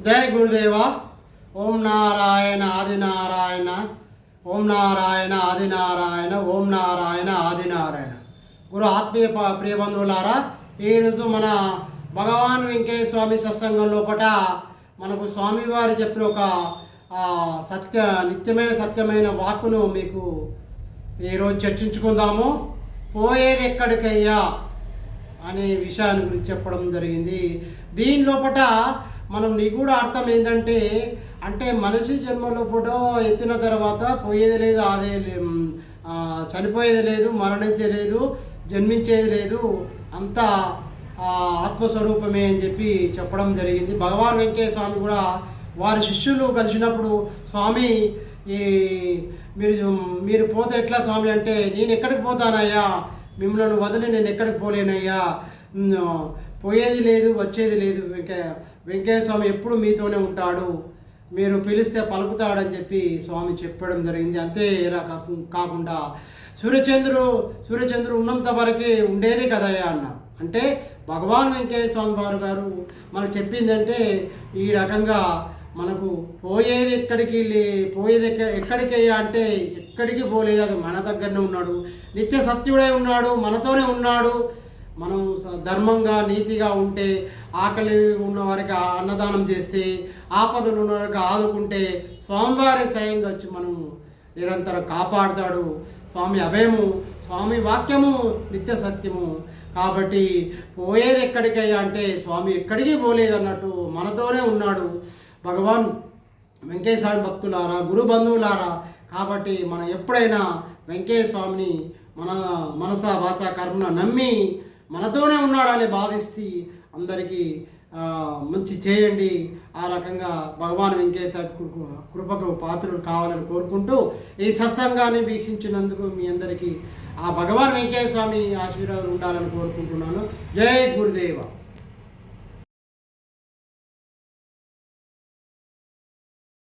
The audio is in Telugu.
జై గురుదేవ. ఓం నారాయణ ఆదినారాయణ, ఓం నారాయణ ఆదినారాయణ, ఓం నారాయణ ఆదినారాయణ. గురు ఆత్మీయ ప్రియ బంధువులారా, ఈరోజు మన భగవాన్ వెంకయ్య స్వామి సత్సంగం లోపట మనకు స్వామివారు చెప్పిన ఒక నిత్యమైన వాక్కును మీకు ఈరోజు చర్చించుకుందాము. పోయేది ఎక్కడికయ్యా అనే విషయాన్ని గురించి చెప్పడం జరిగింది. దీని లోపట మనం నిగూఢ అర్థం ఏంటంటే, అంటే మనిషి జన్మలోపట ఎత్తిన తర్వాత పోయేది లేదు, అదే చనిపోయేది లేదు, మరణించేది జన్మించేది లేదు, అంతా ఆత్మస్వరూపమే అని చెప్పి చెప్పడం జరిగింది. భగవాన్ వెంకయ్య స్వామి కూడా వారి శిష్యులు కలిసినప్పుడు, స్వామి మీరు పోతే ఎట్లా స్వామి అంటే, నేను ఎక్కడికి పోతానయ్యా, మిమ్మల్ని వదిలి నేను ఎక్కడికి పోలేనయ్యా, పోయేది లేదు వచ్చేది లేదు, వెంకయ్య స్వామి ఎప్పుడు మీతోనే ఉంటాడు, మీరు పిలిస్తే పలుకుతాడని చెప్పి స్వామి చెప్పడం జరిగింది. అంతే ఇలా కాకుండా సూర్యచంద్రుడు ఉన్నంత వరకే ఉండేదే కదయ్యా అన్నారు. అంటే భగవాన్ వెంకయ్య స్వామి వారు గారు మనకు చెప్పిందంటే ఈ రకంగా మనకు పోయేది ఎక్కడికయ్యా అంటే ఎక్కడికి పోలేదు, అది మన దగ్గరనే ఉన్నాడు, నిత్య సత్యుడై ఉన్నాడు, మనతోనే ఉన్నాడు. మనం ధర్మంగా నీతిగా ఉంటే, ఆకలి ఉన్న వారికి అన్నదానం చేస్తే, ఆపదలు ఉన్న వారికి ఆదుకుంటే స్వామివారి స్వయంగా వచ్చి మనం నిరంతరం కాపాడుతాడు. స్వామి అభయము, స్వామి వాక్యము నిత్య సత్యము. కాబట్టి పోయేది ఎక్కడికయ్యా అంటే స్వామి ఎక్కడికి పోలేదు అన్నట్టు మనతోనే ఉన్నాడు. భగవాన్ వెంకయ్య స్వామి భక్తులారా, గురు బంధువులారా, కాబట్టి మనం ఎప్పుడైనా వెంకయ్య స్వామిని మనస వాచ కర్మన నమ్మి మనతోనే ఉన్నాడని భావిస్తే అందరికీ మంచి చేయండి. ఆ రకంగా భగవాన్ వెంకయ్య స్వామి కృపకు పాత్రలు కావాలని కోరుకుంటూ ఈ సత్సంగాన్ని వీక్షించినందుకు మీ అందరికీ ఆ భగవాన్ వెంకయ్య స్వామి ఆశీర్వాదాలు ఉండాలని కోరుకుంటున్నాను. జై గురుదేవ.